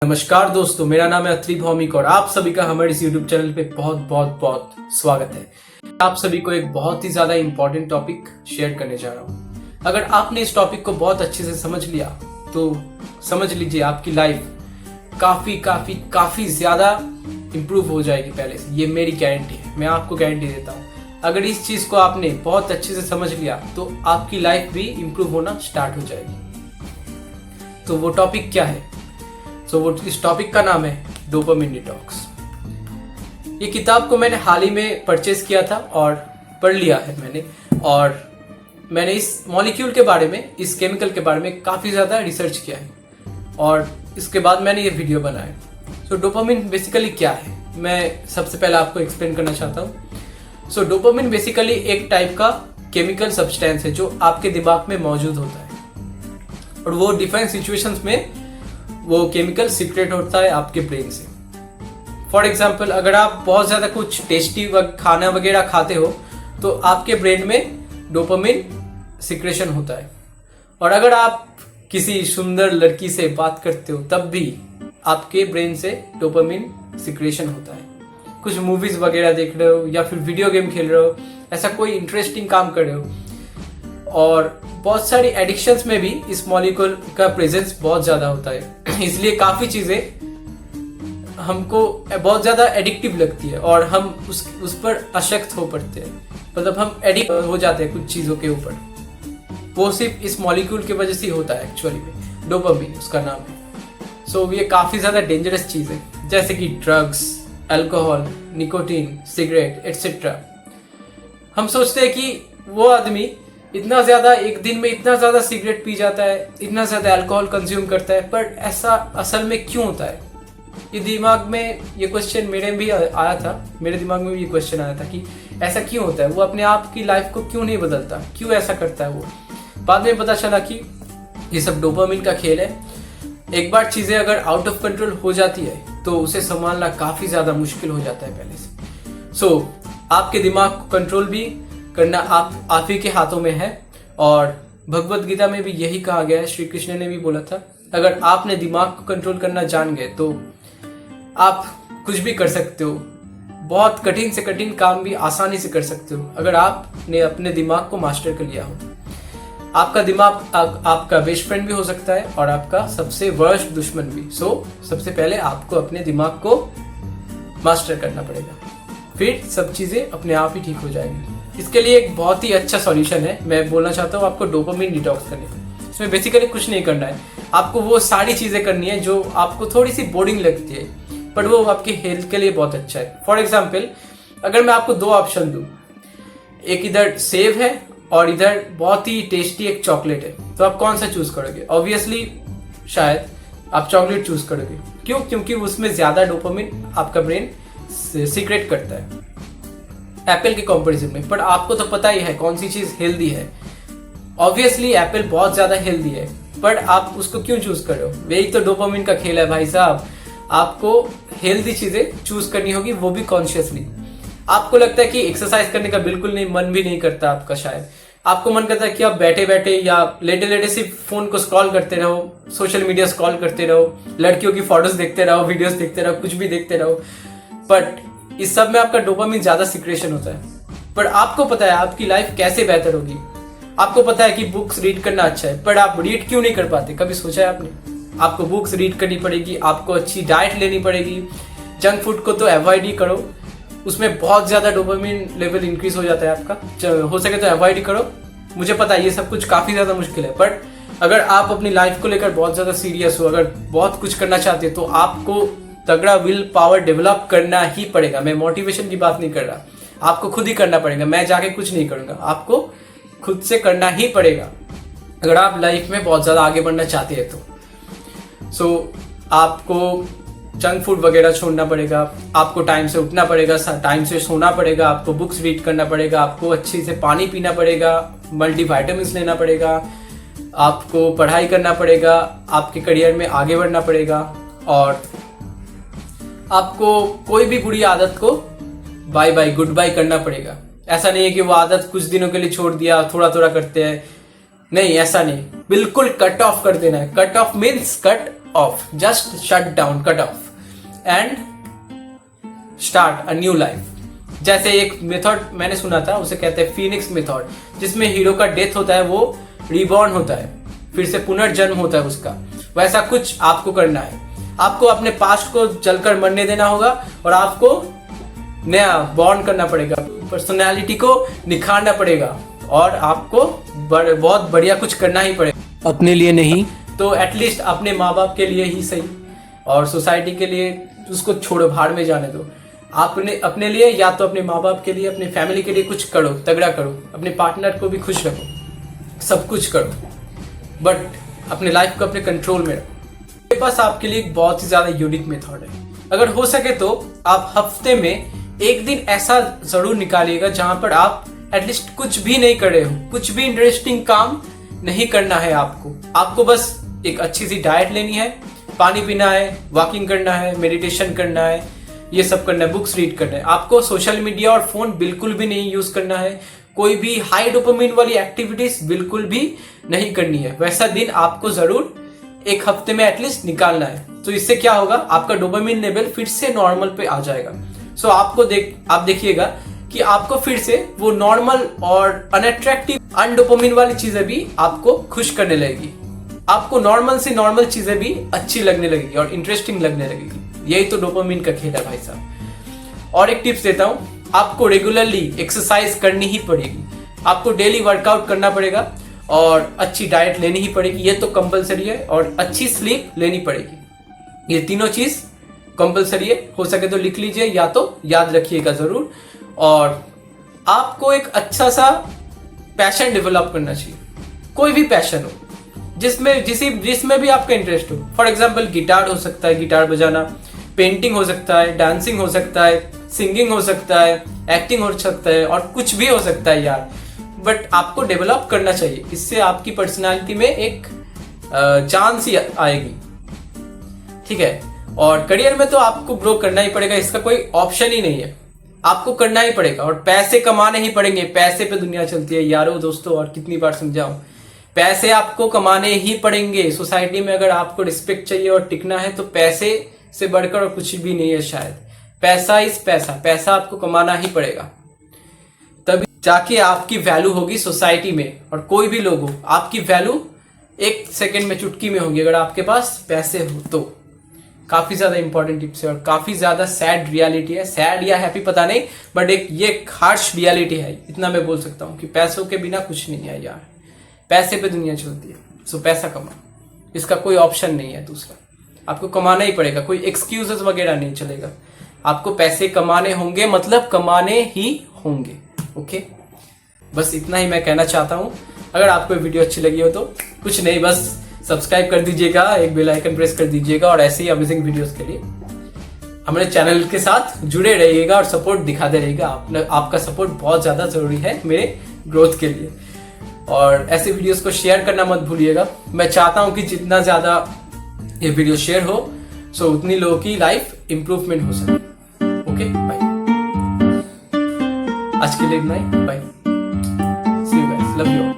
नमस्कार दोस्तों, मेरा नाम है अत्री भौमिक और आप सभी का हमारे इस YouTube चैनल पे बहुत बहुत बहुत स्वागत है। आप सभी को एक बहुत ही ज्यादा इंपॉर्टेंट टॉपिक शेयर करने जा रहा हूँ। अगर आपने इस टॉपिक को बहुत अच्छे से समझ लिया तो समझ लीजिए आपकी लाइफ काफी काफी काफी ज्यादा इंप्रूव हो जाएगी पहले से। ये मेरी गारंटी है, मैं आपको गारंटी देता हूँ। अगर इस चीज को आपने बहुत अच्छे से समझ लिया तो आपकी लाइफ भी इंप्रूव होना स्टार्ट हो जाएगी। तो वो टॉपिक क्या है? वो इस टॉपिक का नाम है डोपामिन डिटॉक्स। ये किताब को मैंने हाल ही में परचेज किया था और पढ़ लिया है मैंने, और मैंने इस मॉलिक्यूल के बारे में, इस केमिकल के बारे में काफ़ी ज़्यादा रिसर्च किया है और इसके बाद मैंने ये वीडियो बनाया। डोपामिन बेसिकली क्या है, मैं सबसे पहले आपको एक्सप्लेन करना चाहता हूँ। डोपामिन बेसिकली एक टाइप का केमिकल सब्सटेंस है जो आपके दिमाग में मौजूद होता है और वो डिफरेंट सिचुएशंस में वो केमिकल सीक्रेट होता है आपके ब्रेन से। फॉर एग्जाम्पल, अगर आप बहुत ज़्यादा कुछ टेस्टी खाना वगैरह खाते हो तो आपके ब्रेन में डोपामिन सिक्रेशन होता है, और अगर आप किसी सुंदर लड़की से बात करते हो तब भी आपके ब्रेन से डोपामिन सिक्रेशन होता है। कुछ मूवीज वगैरह देख रहे हो या फिर वीडियो गेम खेल रहे हो, ऐसा कोई इंटरेस्टिंग काम कर रहे हो, और बहुत सारी एडिक्शंस में भी इस मॉलिक्यूल का प्रेजेंस बहुत ज़्यादा होता है। इसलिए काफ़ी चीज़ें हमको बहुत ज़्यादा एडिक्टिव लगती है और हम उस पर अशक्त हो पड़ते हैं, मतलब हम एडिक्ट हो जाते हैं कुछ चीज़ों के ऊपर। वो सिर्फ इस मॉलिक्यूल की वजह से ही होता है, एक्चुअली में डोपामिन उसका नाम है। ये काफ़ी ज़्यादा डेंजरस चीज़ है, जैसे कि drugs, alcohol, nicotine, cigarette etcetera. हम सोचते हैं कि वो आदमी इतना ज़्यादा एक दिन में इतना ज़्यादा सिगरेट पी जाता है, इतना ज़्यादा अल्कोहल कंज्यूम करता है, पर ऐसा असल में क्यों होता है? ये दिमाग में ये क्वेश्चन मेरे भी आया था, मेरे दिमाग में भी ये क्वेश्चन आया था कि ऐसा क्यों होता है, वो अपने आप की लाइफ को क्यों नहीं बदलता, क्यों ऐसा करता है वो। बाद में पता चला कि ये सब डोपामिन का खेल है। एक बार चीज़ें अगर आउट ऑफ कंट्रोल हो जाती है तो उसे संभालना काफ़ी ज़्यादा मुश्किल हो जाता है पहले से। आपके दिमाग को कंट्रोल भी करना आप ही के हाथों में है, और भगवत गीता में भी यही कहा गया है। श्री कृष्ण ने भी बोला था, अगर आपने दिमाग को कंट्रोल करना जान गए तो आप कुछ भी कर सकते हो। बहुत कठिन से कठिन काम भी आसानी से कर सकते हो अगर आपने अपने दिमाग को मास्टर कर लिया हो। आपका दिमाग आपका बेस्ट फ्रेंड भी हो सकता है और आपका सबसे वर्स्ट दुश्मन भी। सबसे पहले आपको अपने दिमाग को मास्टर करना पड़ेगा, फिर सब चीजें अपने आप ही ठीक हो जाएंगी। इसके लिए एक बहुत ही अच्छा सॉल्यूशन है, मैं बोलना चाहता हूँ आपको डोपामिन डिटॉक्स करने का। इसमें बेसिकली कुछ नहीं करना है, आपको वो सारी चीज़ें करनी है जो आपको थोड़ी सी बोरिंग लगती है, पर वो आपकी हेल्थ के लिए बहुत अच्छा है। फॉर एग्जाम्पल, अगर मैं आपको दो ऑप्शन दूँ, एक इधर सेब है और इधर बहुत ही टेस्टी एक चॉकलेट है, तो आप कौन सा चूज करोगे? ऑब्वियसली शायद आप चॉकलेट चूज करोगे। क्यों? क्योंकि उसमें ज़्यादा डोपामिन आपका ब्रेन सीक्रेट करता है एप्पल के कंपैरिजन में। पर आपको तो पता ही है कौन सी चीज हेल्दी है। ऑब्वियसली एप्पल बहुत ज्यादा हेल्दी है, पर आप उसको क्यों चूज कर रहे हो? यही तो डोपामिन का खेल है भाई साहब। आपको हेल्दी चीजें चूज करनी होगी, वो भी कॉन्शियसली। आपको लगता है कि एक्सरसाइज करने का बिल्कुल नहीं मन भी नहीं करता आपका, शायद आपको मन करता है कि आप बैठे बैठे या लेटे लेटे सिर्फ फोन को स्क्रॉल करते रहो, सोशल मीडिया स्क्रॉल करते रहो, लड़कियों की फोटोज देखते रहो, वीडियोस देखते रहो, कुछ भी देखते रहो। बट इस सब में आपका डोपामिन ज्यादा सिक्रेशन होता है। पर आपको पता है आपकी लाइफ कैसे बेहतर होगी। आपको पता है कि बुक्स रीड करना अच्छा है, पर आप रीड क्यों नहीं कर पाते? कभी सोचा है आपने? आपको बुक्स रीड करनी पड़ेगी, आपको अच्छी डाइट लेनी पड़ेगी, जंक फूड को तो अवॉइड ही करो, उसमें बहुत ज्यादा डोपामिन लेवल इंक्रीज हो जाता है आपका। हो सके तो अवॉइड ही करो। मुझे पता है ये सब कुछ काफी ज्यादा मुश्किल है, बट अगर आप अपनी लाइफ को लेकर बहुत ज्यादा सीरियस हो, अगर बहुत कुछ करना चाहते हो, तो आपको तगड़ा विल पावर डेवलप करना ही पड़ेगा। मैं मोटिवेशन की बात नहीं कर रहा, आपको खुद ही करना पड़ेगा। मैं जाके कुछ नहीं करूंगा, आपको खुद से करना ही पड़ेगा अगर आप लाइफ में बहुत ज्यादा आगे बढ़ना चाहते हैं तो। आपको जंक फूड वगैरह छोड़ना पड़ेगा, आपको टाइम से उठना पड़ेगा, टाइम से सोना पड़ेगा, आपको बुक्स रीड करना पड़ेगा, आपको अच्छे से पानी पीना पड़ेगा, मल्टीविटामिन्स लेना पड़ेगा, आपको पढ़ाई करना पड़ेगा, आपके करियर में आगे बढ़ना पड़ेगा, और आपको कोई भी बुरी आदत को बाय बाय गुड बाय करना पड़ेगा। ऐसा नहीं है कि वो आदत कुछ दिनों के लिए छोड़ दिया, थोड़ा थोड़ा करते हैं, नहीं ऐसा नहीं, बिल्कुल कट ऑफ कर देना है। Cut off means cut off, just shut down, cut off and start a new life. जैसे एक मेथड मैंने सुना था, उसे कहते हैं फिनिक्स मेथड, जिसमें हीरो का डेथ होता है, वो रिबॉर्न होता है, फिर से पुनर्जन्म होता है उसका। वैसा कुछ आपको करना है। आपको अपने पास्ट को जलकर मरने देना होगा और आपको नया बॉर्न करना पड़ेगा, पर्सनालिटी को निखारना पड़ेगा और आपको बहुत बढ़िया कुछ करना ही पड़ेगा। अपने लिए नहीं तो एटलीस्ट अपने माँ बाप के लिए ही सही, और सोसाइटी के लिए उसको छोड़ो, भाड़ में जाने दो। आपने अपने लिए या तो अपने माँ बाप के लिए, अपने फैमिली के लिए कुछ करो, तगड़ा करो, अपने पार्टनर को भी खुश रखो, सब कुछ करो, बट अपने लाइफ को अपने कंट्रोल में रखो। मेरे पास आपके लिए एक बहुत ही ज्यादा यूनिक मेथड है। अगर हो सके तो आप हफ्ते में एक दिन ऐसा जरूर निकालिएगा जहां पर आप एटलीस्ट कुछ भी नहीं कर रहे हो, कुछ भी इंटरेस्टिंग काम नहीं करना है। आपको बस एक अच्छी सी डाइट लेनी है, पानी पीना है, वॉकिंग करना है, मेडिटेशन करना है, ये सब करना है, बुक्स रीड करना है। आपको सोशल मीडिया और फोन बिल्कुल भी नहीं यूज करना है, कोई भी हाई डोपामिन वाली एक्टिविटीज बिल्कुल भी नहीं करनी है। वैसा दिन आपको जरूर एक हफ्ते में एटलीस्ट निकालना है। तो इससे क्या होगा, आपका डोपामिन लेवल फिर से नॉर्मल पे आ जाएगा। सो आप देखिएगा कि आपको फिर से वो नॉर्मल और अनअट्रैक्टिव अनडोपामिन वाली चीजें भी आपको खुश करने लगेगी। आपको नॉर्मल से नॉर्मल चीजें भी अच्छी लगने लगेगी और इंटरेस्टिंग लगने लगेगी। यही तो डोपामिन का खेल है भाई साहब। और एक टिप्स देता हूं, आपको रेगुलरली एक्सरसाइज करनी ही पड़ेगी। आपको डेली वर्कआउट करना पड़ेगा और अच्छी डाइट लेनी ही पड़ेगी, ये तो कंपलसरी है, और अच्छी स्लीप लेनी पड़ेगी। ये तीनों चीज कंपलसरी है। हो सके तो लिख लीजिए या तो याद रखिएगा जरूर। और आपको एक अच्छा सा पैशन डेवलप करना चाहिए, कोई भी पैशन हो, जिसमें भी आपका इंटरेस्ट हो। फॉर एग्जाम्पल गिटार हो सकता है, गिटार बजाना, पेंटिंग हो सकता है, डांसिंग हो सकता है, सिंगिंग हो सकता है, एक्टिंग हो सकता है, और कुछ भी हो सकता है यार। बट आपको डेवलप करना चाहिए, इससे आपकी पर्सनालिटी में एक जान सी आएगी, ठीक है। और करियर में तो आपको ग्रो करना ही पड़ेगा, इसका कोई ऑप्शन ही नहीं है, आपको करना ही पड़ेगा। और पैसे कमाने ही पड़ेंगे, पैसे पे दुनिया चलती है यारों दोस्तों, और कितनी बार समझाऊं, पैसे आपको कमाने ही पड़ेंगे। सोसाइटी में अगर आपको रिस्पेक्ट चाहिए और टिकना है तो पैसे से बढ़कर और कुछ भी नहीं है शायद। पैसा इज पैसा, पैसा आपको कमाना ही पड़ेगा, तभी जाके आपकी वैल्यू होगी सोसाइटी में। और कोई भी लोग हो, आपकी वैल्यू एक सेकंड में, चुटकी में होगी अगर आपके पास पैसे हो तो। काफी ज्यादा इंपॉर्टेंट टिप्स है और काफी ज्यादा सैड रियलिटी है, सैड या हैप्पी पता नहीं, बट एक ये हार्श रियलिटी है। इतना मैं बोल सकता हूँ कि पैसों के बिना कुछ नहीं है यार, पैसे पे दुनिया चलती है। सो पैसा कमाओ, इसका कोई ऑप्शन नहीं है दूसरा, आपको कमाना ही पड़ेगा, कोई एक्सक्यूजेस वगैरह नहीं चलेगा। आपको पैसे कमाने होंगे, मतलब कमाने ही होंगे। ओके, बस इतना ही मैं कहना चाहता हूँ। अगर आपको वीडियो अच्छी लगी हो तो कुछ नहीं, बस सब्सक्राइब कर दीजिएगा, एक बेल आइकन प्रेस कर दीजिएगा, और ऐसे ही अमेजिंग वीडियोस के लिए हमारे चैनल के साथ जुड़े रहिएगा और सपोर्ट दिखाते रहिएगा। आपका सपोर्ट बहुत ज्यादा जरूरी है मेरे ग्रोथ के लिए। और ऐसे वीडियोस को शेयर करना मत भूलिएगा। मैं चाहता हूं कि जितना ज्यादा ये वीडियो शेयर हो, सो उतनी लोगों की लाइफ इंप्रूवमेंट हो सके। Okay, bye. आज के लिए इतना ही, bye. See you guys, love you.